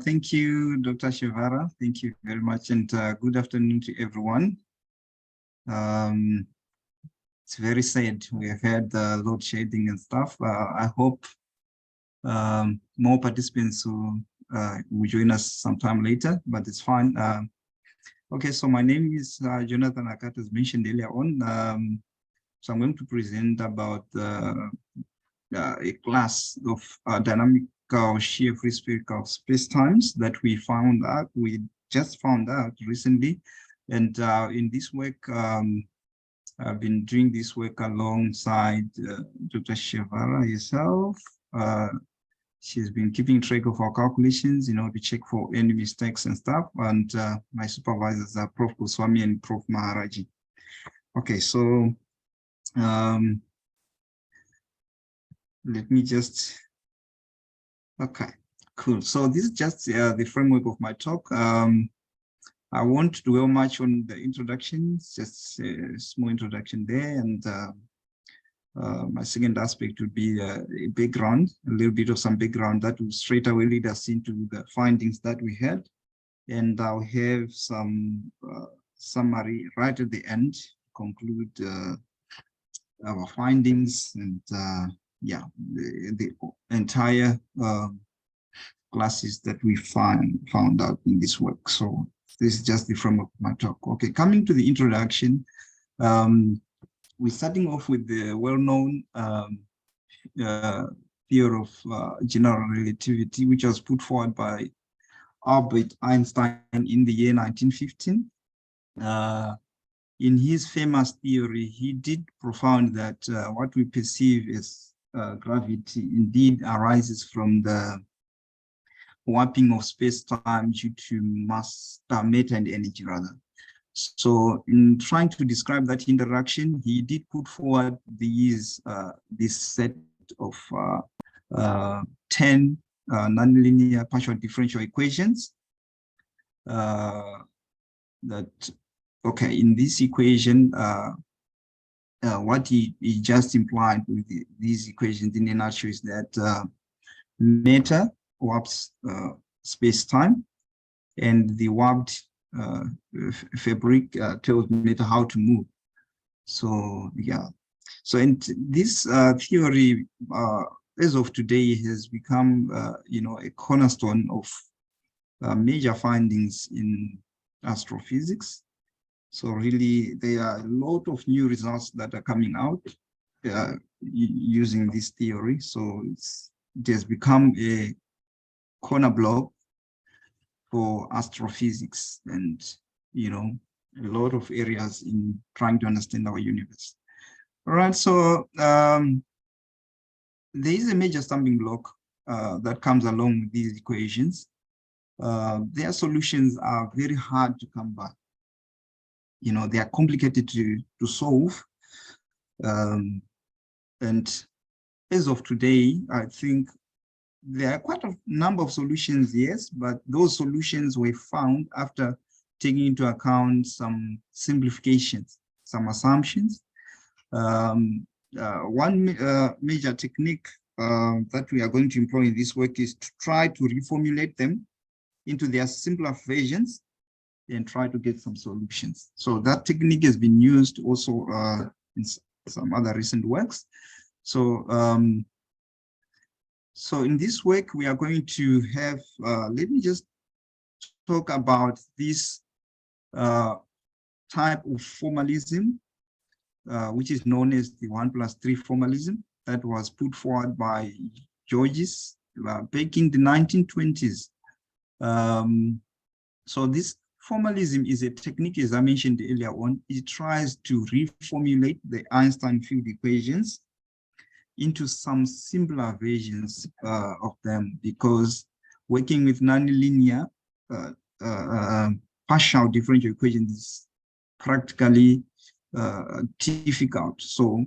Thank you, Dr. Shivara. Thank you very much, and good afternoon to everyone. It's very sad. We have had load shedding and stuff. I hope more participants will join us sometime later, but it's fine. Okay, so my name is Jonathan Hakata, as mentioned earlier on. So I'm going to present about a class of dynamical shear-free spherical spacetimes that we just found out recently. And in this work, I've been doing this work alongside Dr. Shivara herself. She's been keeping track of our calculations, to check for any mistakes and stuff. And my supervisors are Prof. Goswami and Prof. Maharaji. Okay, so let me just, okay, cool. So this is just the framework of my talk. I won't dwell much on the introduction, just a small introduction there. And my second aspect would be a background, a little bit of some background that will straight away lead us into the findings that we had. And I'll have some summary right at the end, conclude our findings and yeah, the entire classes that we found out in this work. So this is just the framework of my talk. Okay, coming to the introduction, we're starting off with the well-known theory of general relativity, which was put forward by Albert Einstein in the year 1915. In his famous theory, he did propound that what we perceive as gravity indeed arises from the warping of space-time due to matter and energy, rather. So in trying to describe that interaction, he did put forward this set of 10 nonlinear partial differential equations that, okay, in this equation, what he just implied with these equations in a nutshell is that matter warps space-time, and the warped fabric tells matter how to move. So yeah, so and this theory, as of today, has become a cornerstone of major findings in astrophysics. So really, there are a lot of new results that are coming out using this theory. So it has become a corner block for astrophysics and, a lot of areas in trying to understand our universe. All right, so there is a major stumbling block that comes along with these equations. Their solutions are very hard to come by. They are complicated to solve. And as of today, I think there are quite a number of solutions, yes, but those solutions were found after taking into account some simplifications, some assumptions. One major technique that we are going to employ in this work is to try to reformulate them into their simpler versions and try to get some solutions. So that technique has been used also in some other recent works. So so in this work, we are going to have, let me just talk about this type of formalism, which is known as the 1+3 formalism that was put forward by Georges back in the 1920s. So this formalism is a technique, as I mentioned earlier on. It tries to reformulate the Einstein Field Equations into some simpler versions of them, because working with nonlinear partial differential equations is practically difficult. So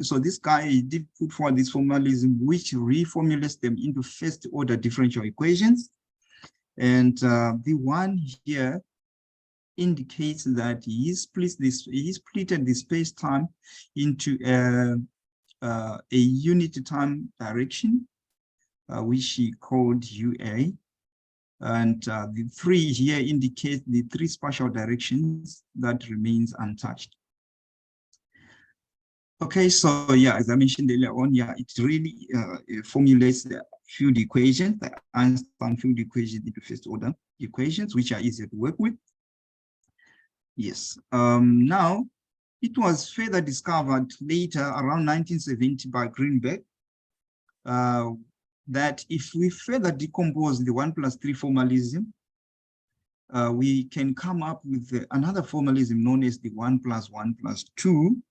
so this guy did put forward this formalism, which reformulates them into first order differential equations. And the one here indicates that he splitted the space-time into a unit time direction, which he called UA, And the 3 here indicate the 3 spatial directions that remains untouched. Okay, so yeah, as I mentioned earlier on, yeah, it really formulates the field equation, the Einstein field equation into first order equations, which are easier to work with. Yes. Now, it was further discovered later around 1970 by Greenburg that if we further decompose the 1+3 formalism, we can come up with another formalism known as the 1+1+2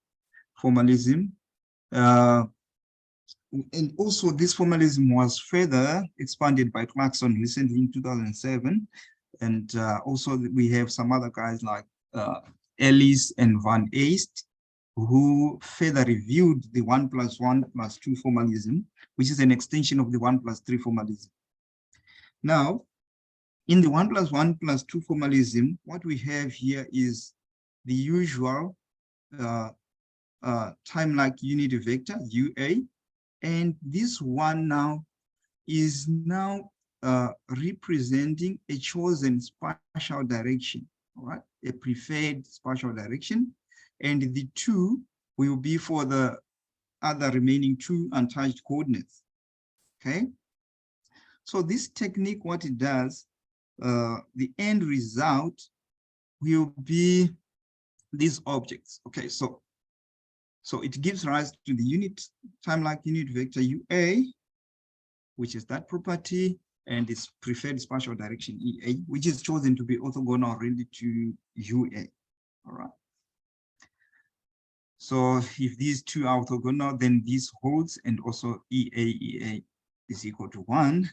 formalism. And also this formalism was further expanded by Clarkson recently in 2007. And also we have some other guys like Ellis and Van Eest, who further reviewed the 1+1+2 formalism, which is an extension of the 1+3 formalism. Now, in the 1+1+2 formalism, what we have here is the usual timelike unit vector, UA, and this one now is representing a chosen spatial direction, all right, a preferred spatial direction, and the 2 will be for the other remaining 2 untouched coordinates. Okay, so this technique, what it does, the end result will be these objects. Okay, so it gives rise to the unit timelike unit vector UA, which is that property, and its preferred spatial direction EA, which is chosen to be orthogonal really to UA. All right. So if these 2 are orthogonal, then this holds, and also EA is equal to 1.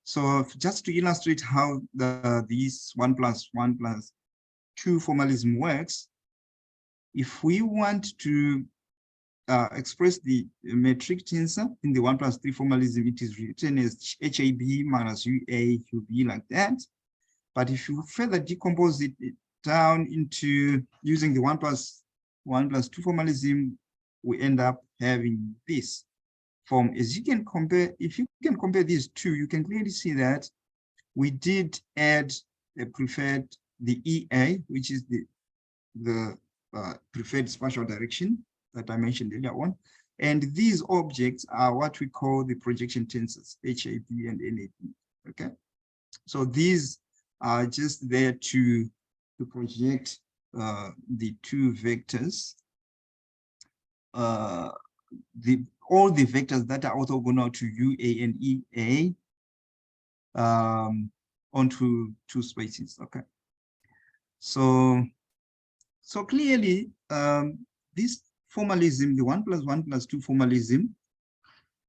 So just to illustrate how this 1+1+2 formalism works, if we want to express the metric tensor in the 1+3 formalism, it is written as HAB minus UA UB like that. But if you further decompose it down into using the 1+1+2 formalism, we end up having this form. As you can compare, if you can compare these 2, you can clearly see that we did add the preferred, the EA, which is the preferred spatial direction that I mentioned earlier on. And these objects are what we call the projection tensors, HAB and NAB. Okay, so these are just there to project the 2 vectors, all the vectors that are orthogonal to UA and EA onto 2 spaces. Okay, so clearly this formalism, the 1+1+2 formalism,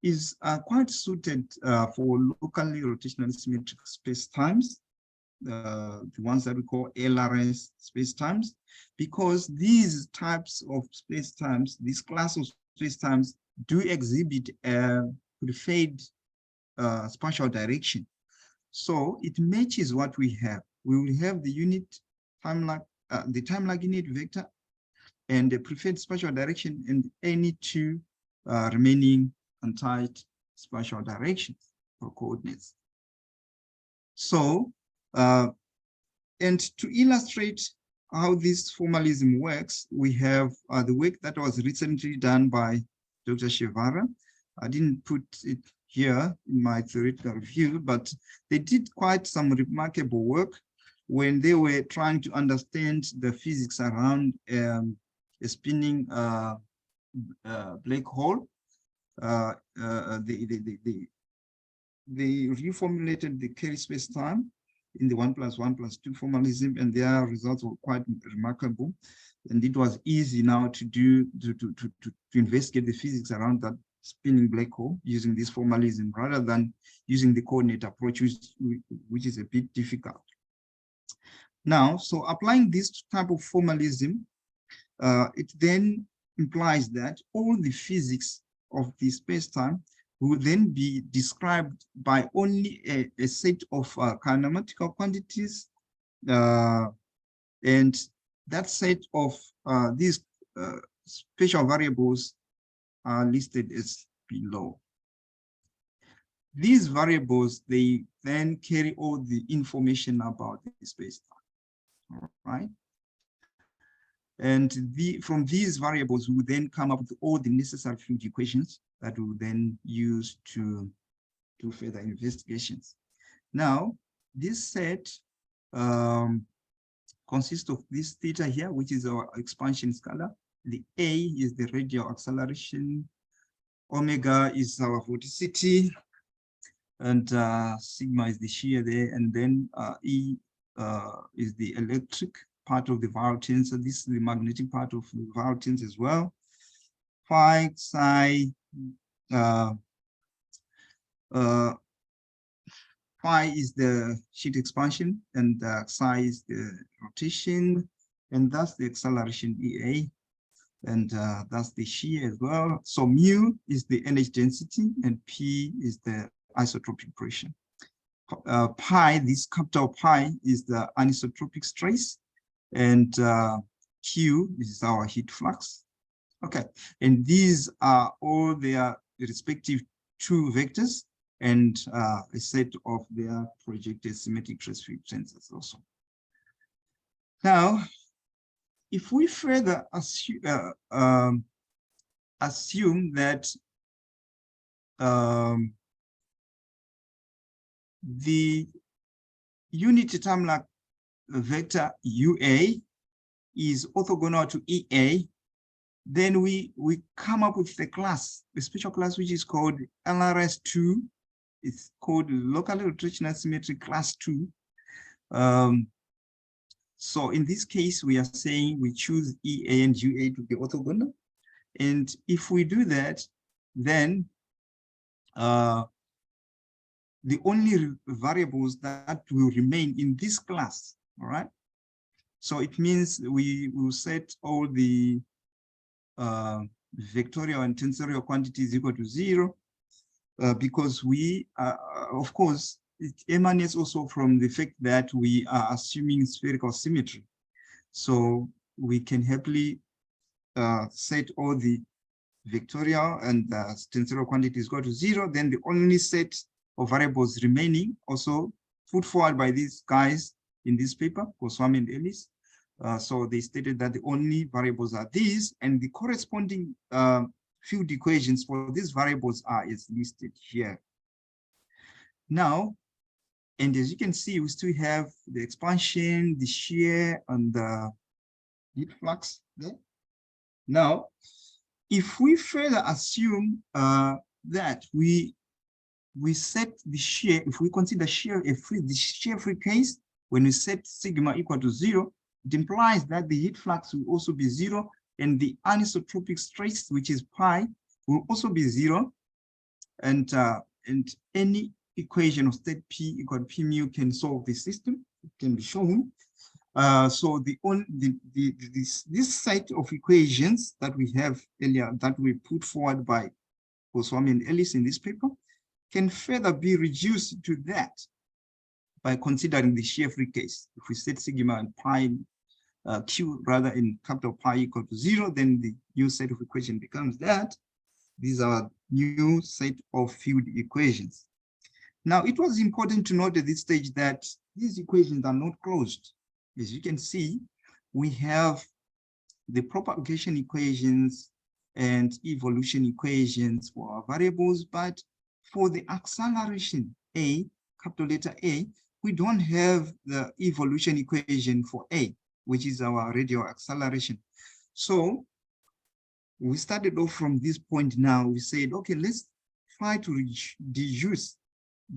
is quite suited for locally rotational symmetric spacetimes, the ones that we call LRS spacetimes, because these types of spacetimes, this class of spacetimes, do exhibit a preferred spatial direction. So it matches what we have. We will have the unit timelike, the timelike unit vector, and the preferred spatial direction, and any 2 remaining untouched spatial directions or coordinates. So, and to illustrate how this formalism works, we have the work that was recently done by Dr. Shevara. I didn't put it here in my theoretical review, but they did quite some remarkable work when they were trying to understand the physics around a spinning black hole. They reformulated the Kerr space-time in the 1+1+2 formalism, and their results were quite remarkable. And it was easy now to do to investigate the physics around that spinning black hole using this formalism rather than using the coordinate approach, which is a bit difficult. Now, so applying this type of formalism, it then implies that all the physics of the space-time will then be described by only a set of kinematical quantities, and that set of these spatial variables are listed as below. these variables, they then carry all the information about the space-time, all right? And from these variables, we will then come up with all the necessary field equations that we will then use to do further investigations. Now, this set consists of this theta here, which is our expansion scalar. The A is the radial acceleration. Omega is our vorticity. And sigma is the shear there. And then E is the electric part of the viral tensor. This is the magnetic part of the viral tensor as well. Phi, psi, phi is the sheet expansion, and psi is the rotation, and that's the acceleration EA, and that's the shear as well. So mu is the energy density, and P is the isotropic pressure. Pi, this capital pi, is the anisotropic stress, and Q is our heat flux. Okay, and these are all their respective two vectors and a set of their projected symmetric trace field tensors also. Now, if we further assume that the unit timelike vector UA is orthogonal to EA, then we come up with a class, a special class, which is called LRS-II. It's called locally rotational symmetry class 2. So in this case, we are saying we choose EA and UA to be orthogonal. And if we do that, then the only variables that will remain in this class, all right? So it means we will set all the vectorial and tensorial quantities equal to 0, because we, of course, it emanates also from the fact that we are assuming spherical symmetry. So we can happily set all the vectorial and tensorial quantities equal to 0. Then the only set of variables remaining, also put forward by these guys in this paper, Goswami and Ellis. So they stated that the only variables are these, and the corresponding field equations for these variables are as listed here. Now, and as you can see, we still have the expansion, the shear, and the heat flux there. Now, if we further assume that we set the shear, if we consider the shear-free case, when we set sigma equal to 0, it implies that the heat flux will also be 0, and the anisotropic stress, which is pi, will also be 0, and any equation of state P equal to P mu can solve the system. It can be shown. So this set of equations that we have earlier, that we put forward by Goswami and Ellis in this paper, can further be reduced to that by considering the shear-free case. If we set sigma and pi, Q rather in capital pi equal to 0, then the new set of equation becomes that. These are new set of field equations. Now, it was important to note at this stage that these equations are not closed. As you can see, we have the propagation equations and evolution equations for our variables, but for the acceleration A, capital letter A, we don't have the evolution equation for A, which is our radial acceleration. So we started off from this point now. We said, okay, let's try to deduce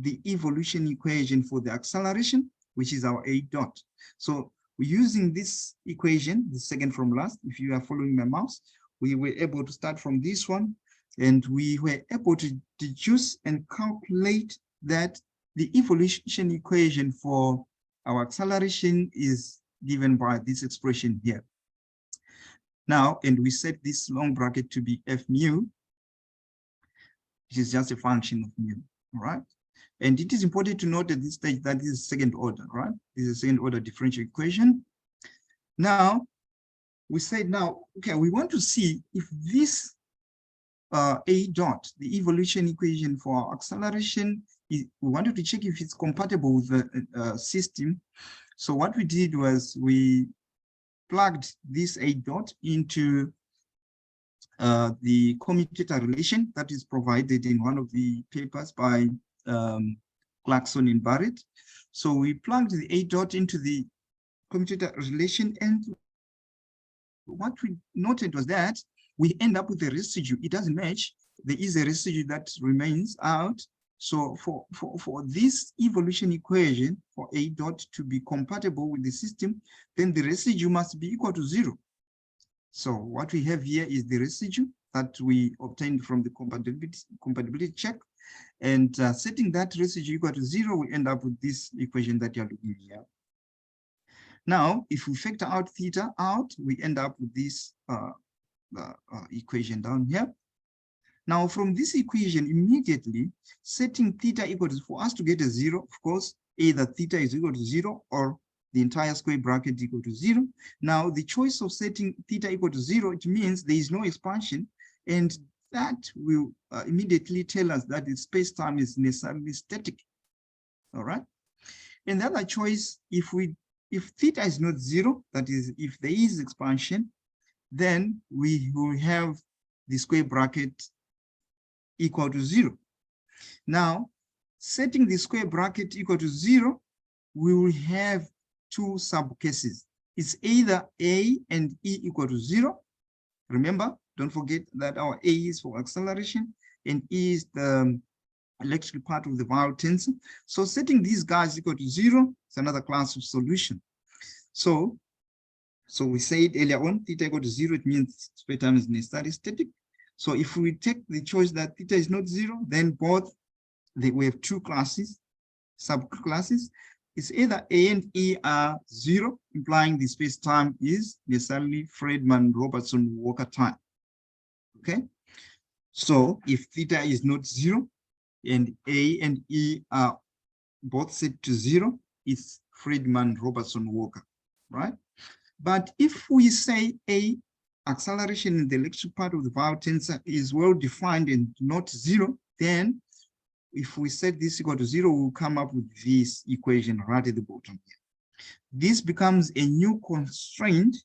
the evolution equation for the acceleration, which is our A dot. So we're using this equation, the second from last. If you are following my mouse, we were able to start from this one, and we were able to deduce and calculate that the evolution equation for our acceleration is given by this expression here. Now, and we set this long bracket to be F mu, which is just a function of mu, all right? And it is important to note at this stage that this is second order, right? This is a second order differential equation. Now, we say now, okay, we want to see if this A dot, the evolution equation for acceleration, we wanted to check if it's compatible with the system. So what we did was we plugged this A dot into the commutator relation that is provided in one of the papers by Clarkson and Barrett. So we plugged the A dot into the commutator relation, and what we noted was that we end up with a residue. It doesn't match. There is a residue that remains out. So for this evolution equation for A dot to be compatible with the system, then the residue must be equal to 0. So what we have here is the residue that we obtained from the compatibility check. And setting that residue equal to 0, we end up with this equation that you're looking here. Now, if we factor out theta out, we end up with this equation down here. Now, from this equation, immediately setting theta equal to, for us to get a 0, of course, either theta is equal to 0 or the entire square bracket equal to 0. Now, the choice of setting theta equal to 0, it means there is no expansion, and that will immediately tell us that the space-time is necessarily static. All right. And the other choice, if theta is not 0, that is, if there is expansion, then we will have the square bracket equal to 0. Now, setting the square bracket equal to 0, we will have two sub cases. It's either A and E equal to 0. Remember, don't forget that our A is for acceleration and E is the electric part of the vowel tensor. So setting these guys equal to 0 is another class of solution. So we said earlier on, theta equal to 0, it means space-time is necessarily static. So if we take the choice that theta is not 0, then we have two classes, subclasses. It's either A and E are 0, implying the space-time is necessarily Friedman-Robertson-Walker time. Okay? So if theta is not 0 and A and E are both set to 0, it's Friedman-Robertson-Walker, right? But if we say A, acceleration in the electric part of the vowel tensor is well defined and not 0, then if we set this equal to 0, we'll come up with this equation right at the bottom here. This becomes a new constraint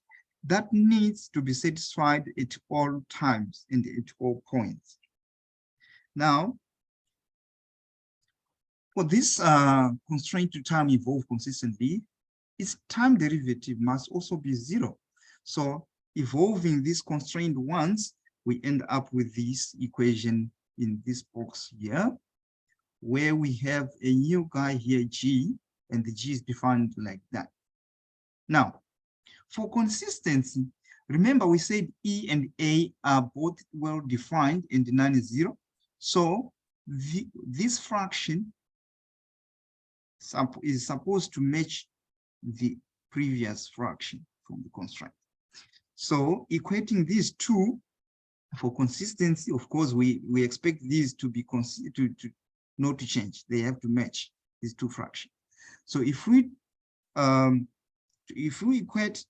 that needs to be satisfied at all times and at all points. Now, for this constraint to time evolve consistently, its time derivative must also be 0. So evolving this constraint once, we end up with this equation in this box here, where we have a new guy here, G, and the G is defined like that. Now, for consistency, remember we said E and A are both well defined and none is 0. So this fraction is supposed to match the previous fraction from the constraint. So equating these two for consistency, of course, we expect these to be not to change. They have to match these two fractions. So if we equate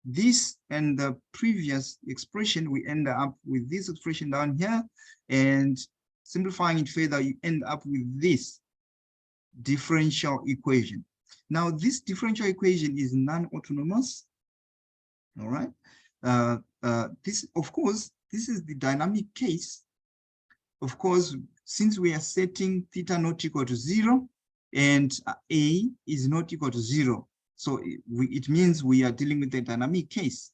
this and the previous expression, we end up with this expression down here, and simplifying it further, you end up with this differential equation. Now, this differential equation is non-autonomous. All right. This, of course, this is the dynamic case. Of course, since we are setting theta not equal to 0 and A is not equal to 0, so it means we are dealing with a dynamic case.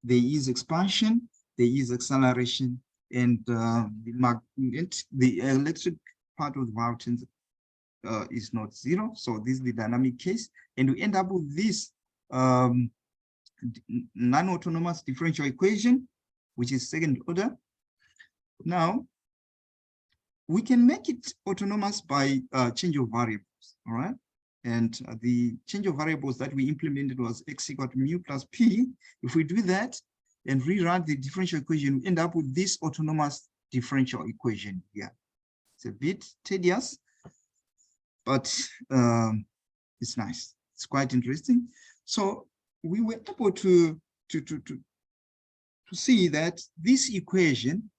There is expansion, there is acceleration, and the electric part of the vowel tensor is not 0. So this is the dynamic case, and we end up with this non-autonomous differential equation, which is second order. Now, we can make it autonomous by change of variables, all right? And the change of variables that we implemented was x equal to mu plus p. If we do that and rewrite the differential equation, we end up with this autonomous differential equation here. It's a bit tedious, but it's nice. It's quite interesting. So we were able to see that this equation,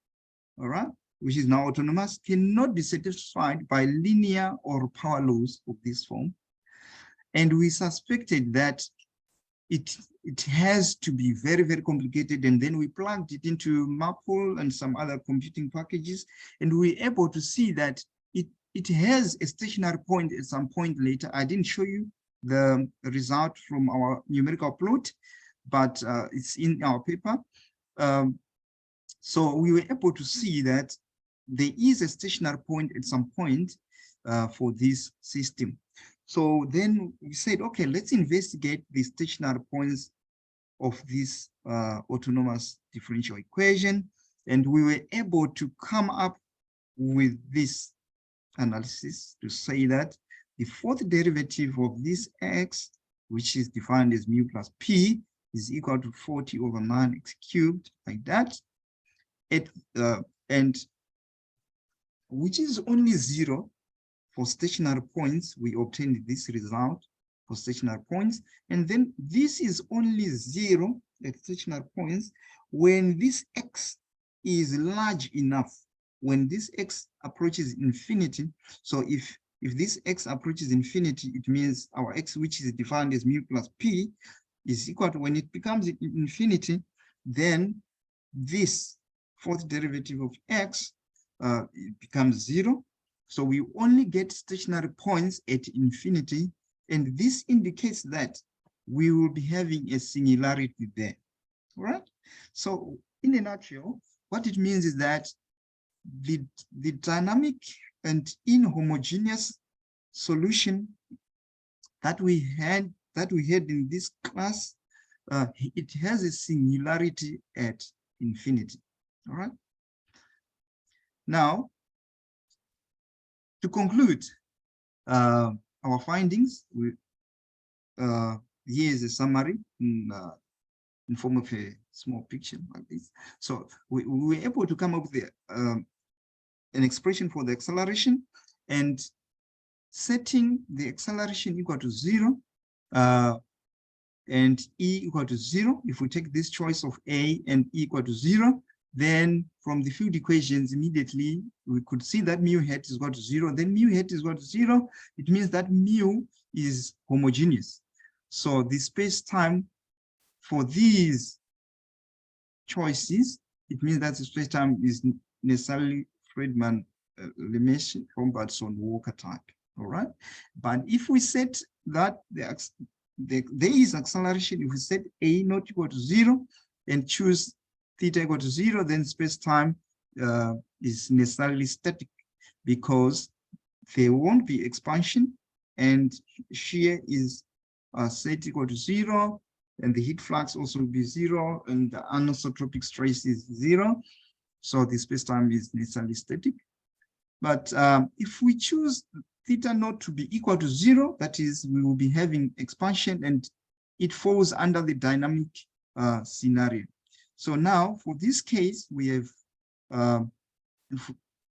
all right, which is now autonomous, cannot be satisfied by linear or power laws of this form. And we suspected that it has to be very, very complicated. And then we plugged it into Maple and some other computing packages, and we were able to see that it has a stationary point at some point later. I didn't show you the result from our numerical plot, but it's in our paper. So we were able to see that there is a stationary point at some point for this system. So then we said, okay, let's investigate the stationary points of this autonomous differential equation. And we were able to come up with this analysis to say that the fourth derivative of this x, which is defined as mu plus p, is equal to 40 over 9x cubed, like that. And which is only 0 for stationary points. We obtained this result for stationary points. And then this is only 0 at stationary points when this x is large enough. When this x approaches infinity, so if this x approaches infinity, it means our x, which is defined as mu plus p, is equal to, when it becomes infinity, then this fourth derivative of x it becomes 0. So we only get stationary points at infinity, and this indicates that we will be having a singularity there. All right. So in a nutshell, what it means is that the dynamic and inhomogeneous solution that we had in this class, it has a singularity at infinity. All right. Now, to conclude our findings, here is a summary in form of a small picture like this. So we were able to come up with an expression for the acceleration, and setting the acceleration equal to 0 and e equal to 0. If we take this choice of a and e equal to 0, then from the field equations immediately we could see that mu hat is equal to 0. Then mu hat is equal to 0. It means that mu is homogeneous. So the space-time for these choices, it means that the space-time is necessarily Friedmann-Lemaitre, Robertson-Walker type. All right. But if we set that there is acceleration, if we set a not equal to 0 and choose theta equal to 0, then space-time is necessarily static, because there won't be expansion, and shear is set equal to 0, and the heat flux also will be 0, and the anisotropic stress is 0. So the space-time is necessarily static. But if we choose theta not to be equal to 0, that is, we will be having expansion, and it falls under the dynamic scenario. So now, for this case, we have,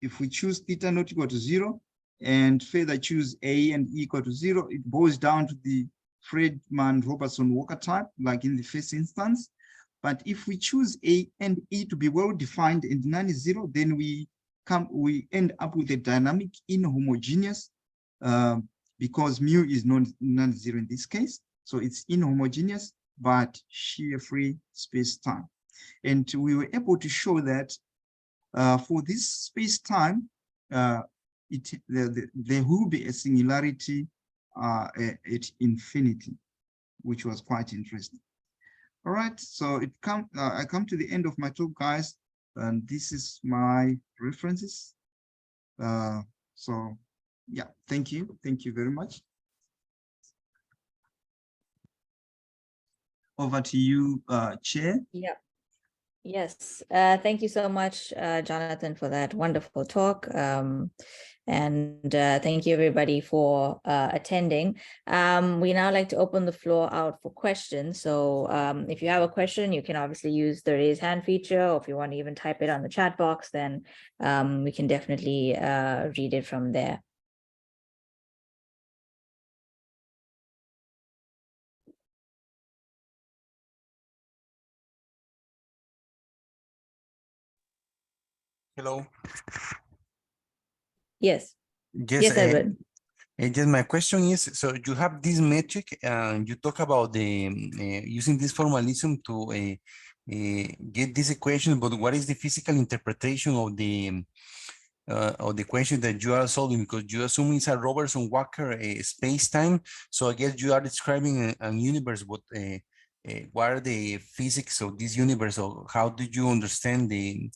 if we choose theta not equal to 0, and further choose a and e equal to 0, it boils down to the Friedmann-Robertson-Walker type, like in the first instance. But if we choose a and e to be well defined and none is 0, then we end up with a dynamic inhomogeneous, because mu is non-zero in this case. So it's inhomogeneous, but shear-free space-time. And we were able to show that for this space-time, there will be a singularity at infinity, which was quite interesting. All right, so I come to the end of my talk, guys, and this is my references. So yeah, thank you very much. Over to you, Chair. Yeah. Yes, thank you so much, Jonathan, for that wonderful talk. And thank you, everybody, for attending. We now like to open the floor out for questions. So if you have a question, you can obviously use the raise hand feature, or if you want to even type it on the chat box, then we can definitely read it from there. Hello. Yes. Yes, Yes, Edward. just my question is, so you have this metric, and you talk about the using this formalism to get this equation, but what is the physical interpretation of the equation that you are solving? Because you assume it's a Robertson-Walker space-time, so I guess you are describing a universe, but what are the physics of this universe, or how do you understand the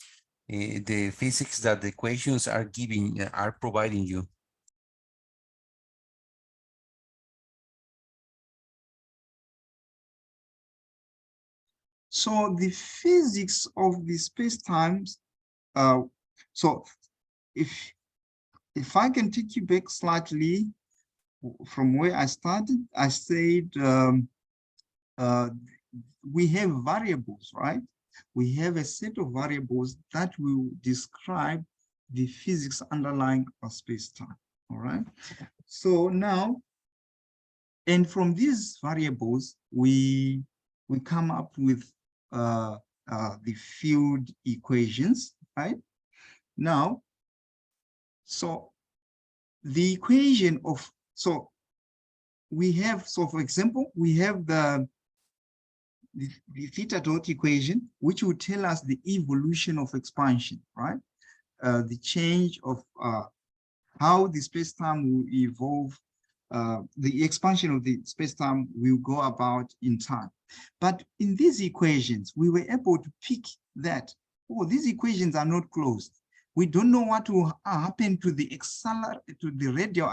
physics that the equations are giving, are providing you? So the physics of the space-times, so if I can take you back slightly from where I started, I said we have variables, right? We have a set of variables that will describe the physics underlying our space-time, all right? So now, and from these variables, we come up with the field equations, right? Now, so the equation of, so we have, so for example, we have the theta dot equation, which will tell us the evolution of expansion, right? The change of how the space-time will evolve, the expansion of the space-time will go about in time. But in these equations, we were able to pick that, oh, these equations are not closed. We don't know what will happen to the radial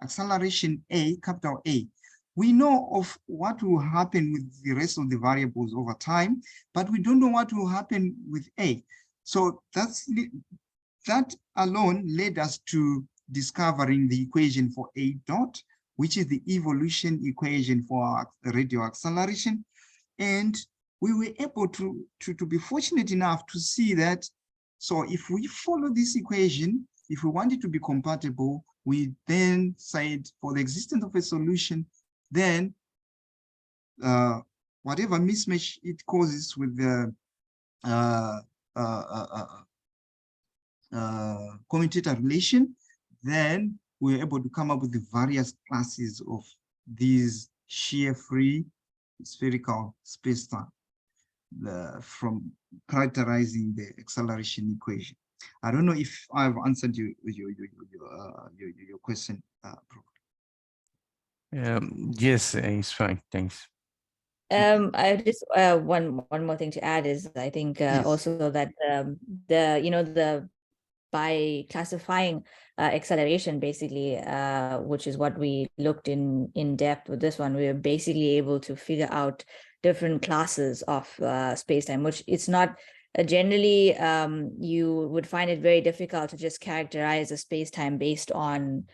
acceleration A, capital A. We know of what will happen with the rest of the variables over time, but we don't know what will happen with A. So that alone led us to discovering the equation for A dot, which is the evolution equation for radial acceleration. And we were able to be fortunate enough to see that, so if we follow this equation, if we want it to be compatible, we then said for the existence of a solution, then whatever mismatch it causes with the commutator relation, then we're able to come up with the various classes of these shear-free spherical spacetime from characterizing the acceleration equation. I don't know if I've answered your question, Prof. Yes, it's fine. Thanks. I just one more thing to add is I think Yes. also that the by classifying acceleration basically, which is what we looked in depth with this one, we were basically able to figure out different classes of space-time, which it's not generally you would find it very difficult to just characterize a space-time based on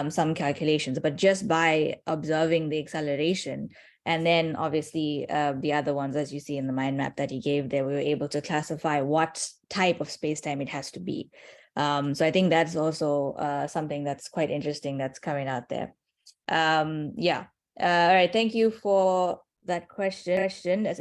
some calculations, but just by observing the acceleration. And then obviously the other ones, as you see in the mind map that he gave there, we were able to classify what type of space-time it has to be. So I think that's also something that's quite interesting that's coming out there. Yeah. All right. Thank you for that question. As